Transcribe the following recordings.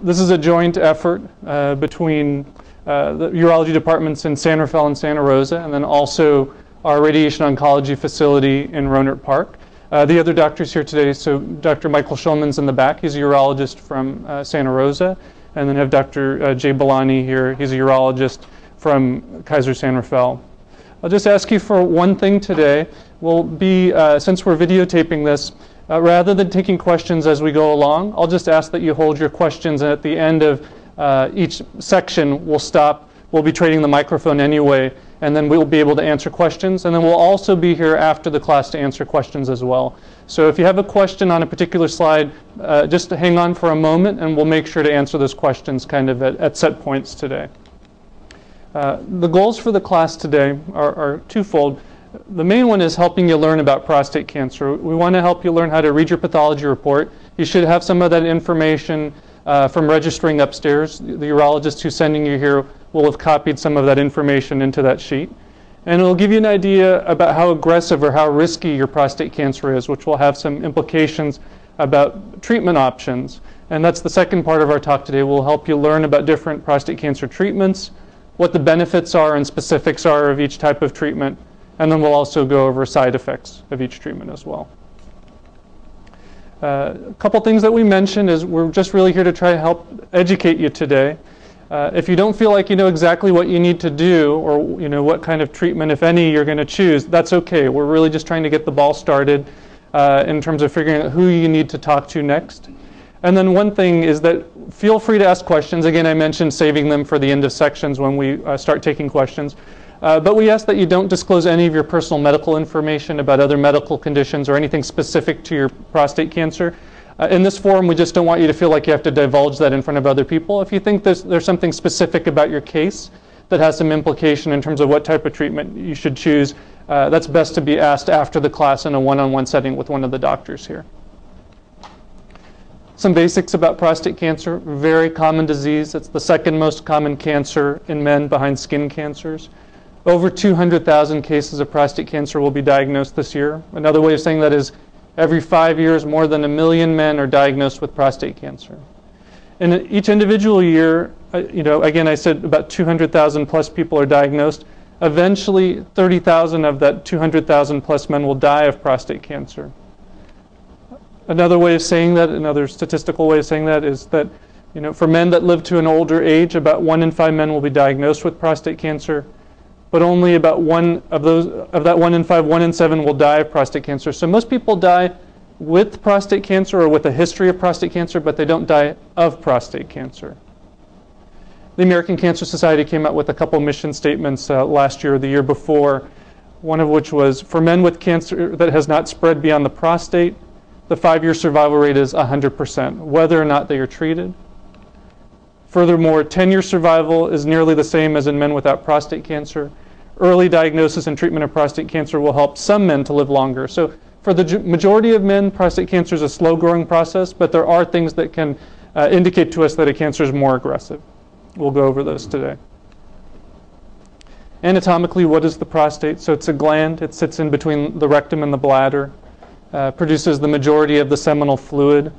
This is a joint effort between the urology departments in San Rafael and Santa Rosa, and then also our radiation oncology facility in Rohnert Park. The other doctors here today, so Dr. Michael Schulman's in the back. He's a urologist from Santa Rosa. And then have Dr. Jay Balani here. He's a urologist from Kaiser San Rafael. I'll just ask you for one thing today. We'll be, since we're videotaping this, rather than taking questions as we go along, I'll just ask that you hold your questions, and at the end of each section, we'll stop. We'll be trading the microphone anyway, and then we'll be able to answer questions. And then we'll also be here after the class to answer questions as well. So if you have a question on a particular slide, just hang on for a moment, and we'll make sure to answer those questions kind of at set points today. The goals for the class today are twofold. The main one is helping you learn about prostate cancer. We want to help you learn how to read your pathology report. You should have some of that information from registering upstairs. The urologist who's sending you here will have copied some of that information into that sheet. And it'll give you an idea about how aggressive or how risky your prostate cancer is, which will have some implications about treatment options. And that's the second part of our talk today. We'll help you learn about different prostate cancer treatments, what the benefits are and specifics are of each type of treatment, and then we'll also go over side effects of each treatment as well. A couple things that we mentioned is we're just really here to try to help educate you today. If you don't feel like you know exactly what you need to do, or what kind of treatment, if any, you're going to choose, that's okay. We're really just trying to get the ball started in terms of figuring out who you need to talk to next. And then one thing is that feel free to ask questions. Again, I mentioned saving them for the end of sections when we start taking questions. But we ask that you don't disclose any of your personal medical information about other medical conditions or anything specific to your prostate cancer. In this forum, we just don't want you to feel like you have to divulge that in front of other people. If you think there's something specific about your case that has some implication in terms of what type of treatment you should choose, that's best to be asked after the class in a one-on-one setting with one of the doctors here. Some basics about prostate cancer. Very common disease. It's the second most common cancer in men behind skin cancers. Over 200,000 cases of prostate cancer will be diagnosed this year. Another way of saying that is every 5 years, more than 1 million men are diagnosed with prostate cancer. In each individual year, again, I said about 200,000 plus people are diagnosed. Eventually, 30,000 of that 200,000 plus men will die of prostate cancer. Another way of saying that, another statistical way of saying that is that, for men that live to an older age, about 1 in 5 men will be diagnosed with prostate cancer, but only about of that 1 in 5, 1 in 7 will die of prostate cancer. So most people die with prostate cancer or with a history of prostate cancer, but they don't die of prostate cancer. The American Cancer Society came out with a couple mission statements last year or the year before, one of which was, for men with cancer that has not spread beyond the prostate, the 5-year survival rate is 100%, whether or not they are treated. Furthermore, 10-year survival is nearly the same as in men without prostate cancer. Early diagnosis and treatment of prostate cancer will help some men to live longer. So for the majority of men, prostate cancer is a slow-growing process, but there are things that can indicate to us that a cancer is more aggressive. We'll go over those today. Anatomically, what is the prostate? So it's a gland. It sits in between the rectum and the bladder, produces the majority of the seminal fluid,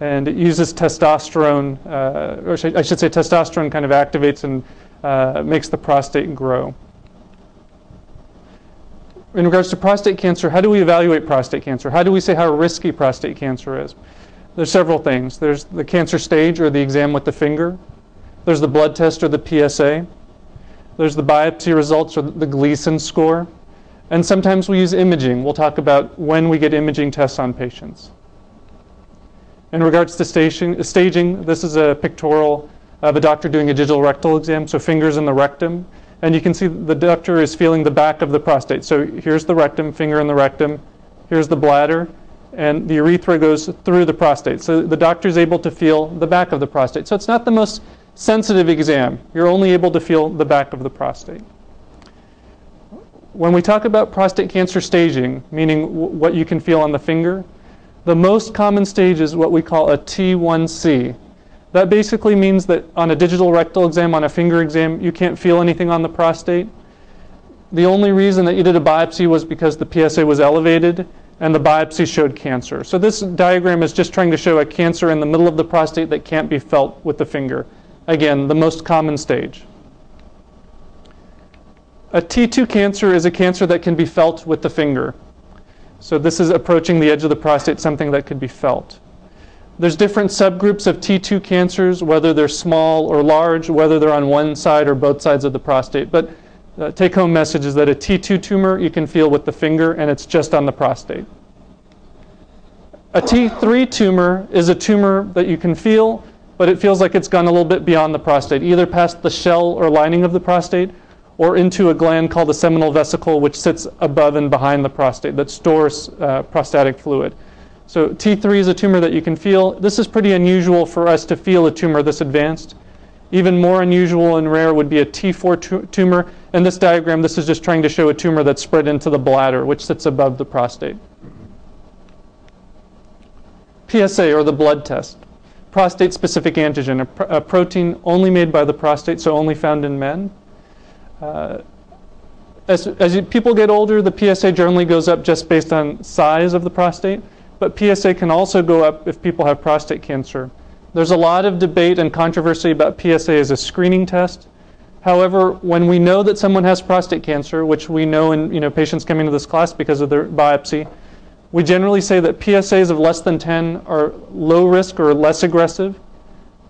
and it uses testosterone, or I should say testosterone kind of activates and makes the prostate grow. In regards to prostate cancer, how do we evaluate prostate cancer? How do we say how risky prostate cancer is? There's several things. There's the cancer stage or the exam with the finger. There's the blood test or the PSA. There's the biopsy results or the Gleason score. And sometimes we use imaging. We'll talk about when we get imaging tests on patients. In regards to staging, this is a pictorial of a doctor doing a digital rectal exam, so fingers in the rectum. And you can see the doctor is feeling the back of the prostate. So here's the rectum, finger in the rectum. Here's the bladder. And the urethra goes through the prostate. So the doctor is able to feel the back of the prostate. So it's not the most sensitive exam. You're only able to feel the back of the prostate. When we talk about prostate cancer staging, meaning what you can feel on the finger, the most common stage is what we call a T1C. That basically means that on a digital rectal exam, on a finger exam, you can't feel anything on the prostate. The only reason that you did a biopsy was because the PSA was elevated, and the biopsy showed cancer. So this diagram is just trying to show a cancer in the middle of the prostate that can't be felt with the finger. Again, the most common stage. A T2 cancer is a cancer that can be felt with the finger. So this is approaching the edge of the prostate, something that could be felt. There's different subgroups of T2 cancers, whether they're small or large, whether they're on one side or both sides of the prostate. But take-home message is that a T2 tumor you can feel with the finger, and it's just on the prostate. A T3 tumor is a tumor that you can feel, but it feels like it's gone a little bit beyond the prostate, either past the shell or lining of the prostate, or into a gland called the seminal vesicle, which sits above and behind the prostate that stores prostatic fluid. So T3 is a tumor that you can feel. This is pretty unusual for us to feel a tumor this advanced. Even more unusual and rare would be a T4 tumor. In this diagram, this is just trying to show a tumor that's spread into the bladder, which sits above the prostate. PSA, or the blood test. Prostate-specific antigen, a protein only made by the prostate, so only found in men. As people get older, the PSA generally goes up just based on size of the prostate, but PSA can also go up if people have prostate cancer. There's a lot of debate and controversy about PSA as a screening test. However, when we know that someone has prostate cancer, which we know in patients coming to this class because of their biopsy, we generally say that PSAs of less than 10 are low risk or less aggressive.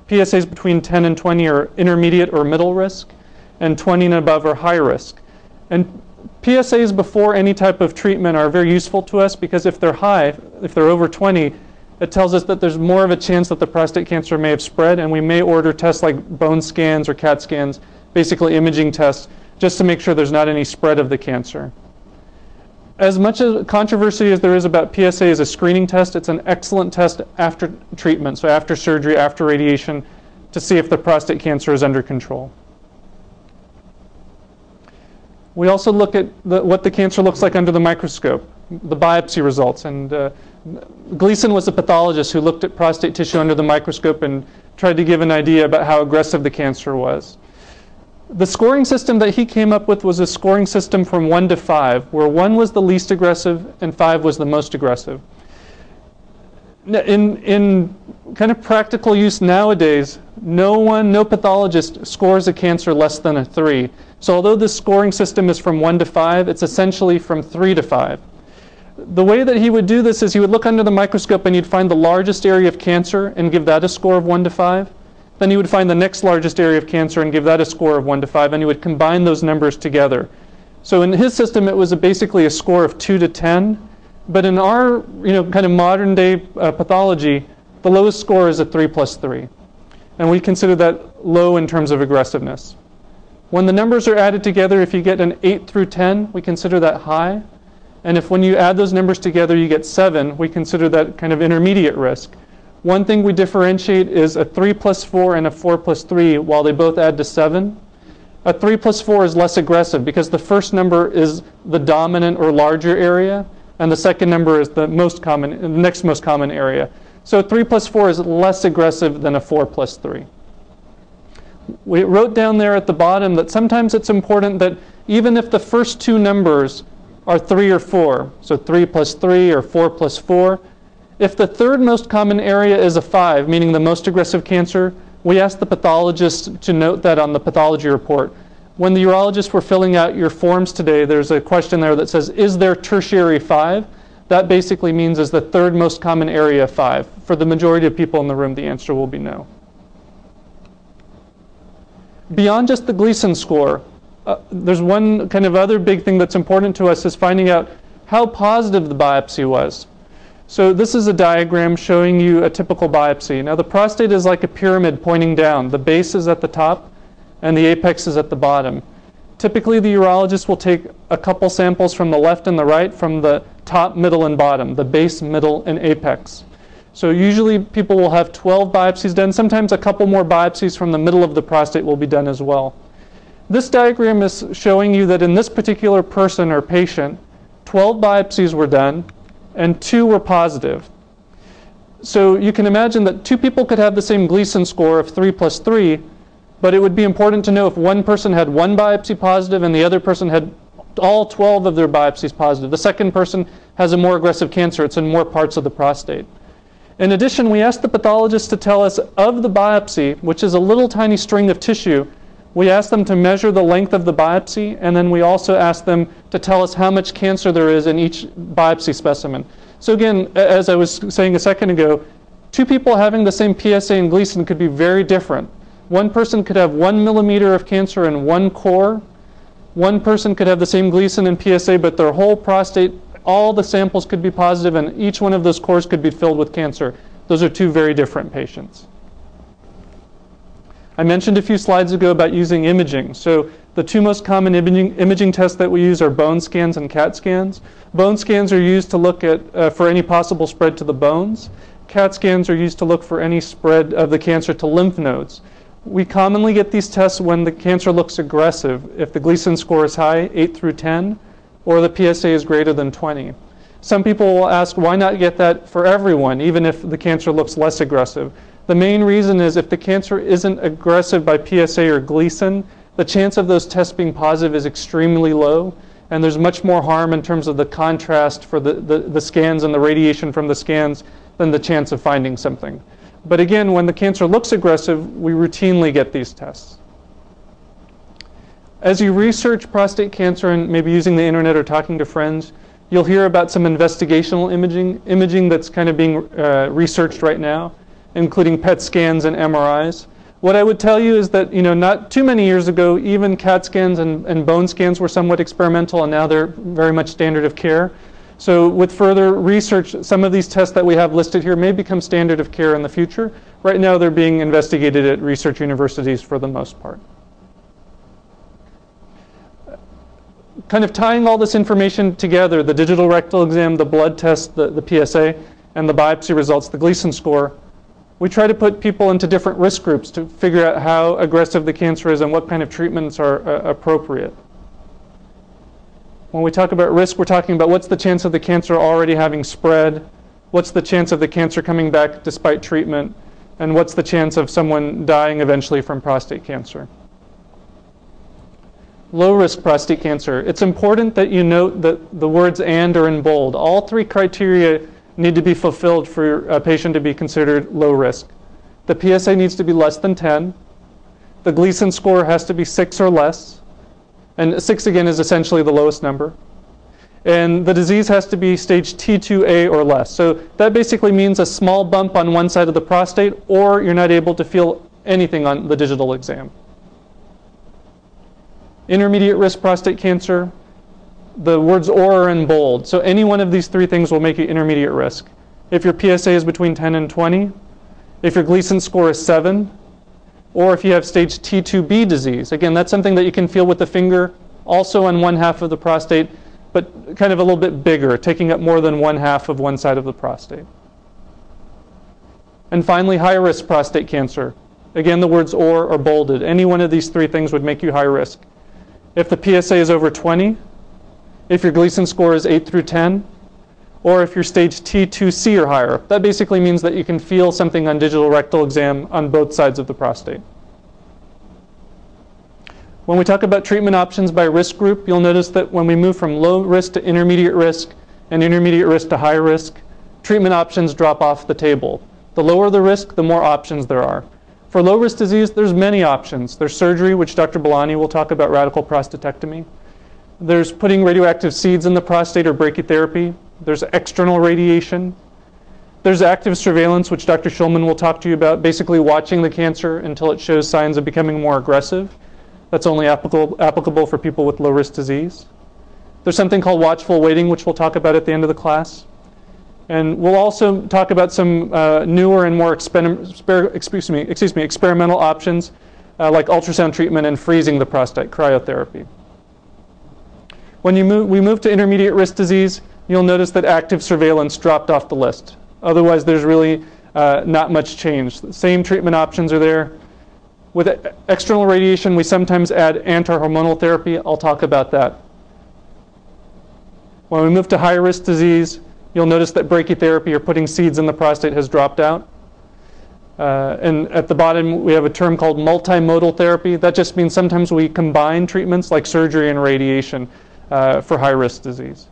PSAs between 10 and 20 are intermediate or middle risk, and 20 and above are high risk. And PSAs before any type of treatment are very useful to us because if they're high, if they're over 20, it tells us that there's more of a chance that the prostate cancer may have spread, and we may order tests like bone scans or CAT scans, basically imaging tests, just to make sure there's not any spread of the cancer. As much as controversy as there is about PSA as a screening test, it's an excellent test after treatment, so after surgery, after radiation, to see if the prostate cancer is under control. We also look at what the cancer looks like under the microscope, the biopsy results. And Gleason was a pathologist who looked at prostate tissue under the microscope and tried to give an idea about how aggressive the cancer was. The scoring system that he came up with was a scoring system from 1 to 5, where 1 was the least aggressive and 5 was the most aggressive. In kind of practical use nowadays, no pathologist scores a cancer less than a 3. So although this scoring system is from 1 to 5, it's essentially from 3 to 5. The way that he would do this is he would look under the microscope and he'd find the largest area of cancer and give that a score of 1 to 5. Then he would find the next largest area of cancer and give that a score of 1 to 5, and he would combine those numbers together. So in his system, it was basically a score of 2 to 10. But in our kind of modern day pathology, the lowest score is a 3 plus 3. And we consider that low in terms of aggressiveness. When the numbers are added together, if you get an 8 through 10, we consider that high. And if when you add those numbers together you get 7, we consider that kind of intermediate risk. One thing we differentiate is a 3 plus 4 and a 4 plus 3 while they both add to 7. A 3 plus 4 is less aggressive because the first number is the dominant or larger area, and the second number is the next most common area. So 3 plus 4 is less aggressive than a 4 plus 3. We wrote down there at the bottom that sometimes it's important that even if the first two numbers are 3 or 4, so 3 plus 3 or 4 plus 4, if the third most common area is a 5, meaning the most aggressive cancer, we asked the pathologist to note that on the pathology report. When the urologists were filling out your forms today, there's a question there that says, is there tertiary 5? That basically means is the third most common area 5. For the majority of people in the room, the answer will be no. Beyond just the Gleason score, there's one kind of other big thing that's important to us is finding out how positive the biopsy was. So this is a diagram showing you a typical biopsy. Now the prostate is like a pyramid pointing down. The base is at the top and the apex is at the bottom. Typically the urologist will take a couple samples from the left and the right, from the top, middle, and bottom, the base, middle, and apex. So usually people will have 12 biopsies done. Sometimes a couple more biopsies from the middle of the prostate will be done as well. This diagram is showing you that in this particular person or patient, 12 biopsies were done and 2 were positive. So you can imagine that 2 people could have the same Gleason score of 3 plus 3, but it would be important to know if one person had 1 biopsy positive and the other person had all 12 of their biopsies positive. The second person has a more aggressive cancer. It's in more parts of the prostate. In addition, we asked the pathologist to tell us of the biopsy, which is a little tiny string of tissue. We asked them to measure the length of the biopsy, and then we also asked them to tell us how much cancer there is in each biopsy specimen. So again, as I was saying a second ago, two people having the same PSA and Gleason could be very different. One person could have 1 millimeter of cancer in one core. One person could have the same Gleason and PSA, but their whole prostate, all the samples could be positive, and each one of those cores could be filled with cancer. Those are two very different patients. I mentioned a few slides ago about using imaging. So the two most common imaging tests that we use are bone scans and CAT scans. Bone scans are used to look at for any possible spread to the bones. CAT scans are used to look for any spread of the cancer to lymph nodes. We commonly get these tests when the cancer looks aggressive, if the Gleason score is high, 8 through 10, or the PSA is greater than 20. Some people will ask, why not get that for everyone, even if the cancer looks less aggressive? The main reason is if the cancer isn't aggressive by PSA or Gleason, the chance of those tests being positive is extremely low, and there's much more harm in terms of the contrast for the scans and the radiation from the scans than the chance of finding something. But again, when the cancer looks aggressive, we routinely get these tests. As you research prostate cancer and maybe using the internet or talking to friends, you'll hear about some investigational imaging that's kind of being researched right now, including PET scans and MRIs. What I would tell you is that, not too many years ago, even CAT scans and bone scans were somewhat experimental, and now they're very much standard of care. So with further research, some of these tests that we have listed here may become standard of care in the future. Right now, they're being investigated at research universities for the most part. Kind of tying all this information together, the digital rectal exam, the blood test, the PSA, and the biopsy results, the Gleason score, we try to put people into different risk groups to figure out how aggressive the cancer is and what kind of treatments are appropriate. When we talk about risk, we're talking about what's the chance of the cancer already having spread, what's the chance of the cancer coming back despite treatment, and what's the chance of someone dying eventually from prostate cancer. Low-risk prostate cancer. It's important that you note that the words "and" are in bold. All three criteria need to be fulfilled for a patient to be considered low risk. The PSA needs to be less than 10. The Gleason score has to be 6 or less. And 6, again, is essentially the lowest number. And the disease has to be stage T2A or less. So that basically means a small bump on one side of the prostate, or you're not able to feel anything on the digital exam. Intermediate risk prostate cancer, the words "or" are in bold. So any one of these three things will make you intermediate risk. If your PSA is between 10 and 20, if your Gleason score is 7, or if you have stage T2B disease. Again, that's something that you can feel with the finger, also on one half of the prostate, but kind of a little bit bigger, taking up more than one half of one side of the prostate. And finally, high-risk prostate cancer. Again, the words "or" are bolded. Any one of these three things would make you high risk. If the PSA is over 20, if your Gleason score is 8 through 10, or if you're stage T2C or higher. That basically means that you can feel something on digital rectal exam on both sides of the prostate. When we talk about treatment options by risk group, you'll notice that when we move from low risk to intermediate risk and intermediate risk to high risk, treatment options drop off the table. The lower the risk, the more options there are. For low risk disease, there's many options. There's surgery, which Dr. Belani will talk about, radical prostatectomy. There's putting radioactive seeds in the prostate or brachytherapy. There's external radiation. There's active surveillance, which Dr. Shulman will talk to you about, basically watching the cancer until it shows signs of becoming more aggressive. That's only applicable for people with low-risk disease. There's something called watchful waiting, which we'll talk about at the end of the class. And we'll also talk about some newer and more experimental options like ultrasound treatment and freezing the prostate, cryotherapy. When we move to intermediate risk disease, you'll notice that active surveillance dropped off the list. Otherwise, there's really not much change. The same treatment options are there. With external radiation, we sometimes add anti-hormonal therapy. I'll talk about that. When we move to high-risk disease, you'll notice that brachytherapy or putting seeds in the prostate has dropped out. And at the bottom, we have a term called multimodal therapy. That just means sometimes we combine treatments like surgery and radiation. for high-risk disease.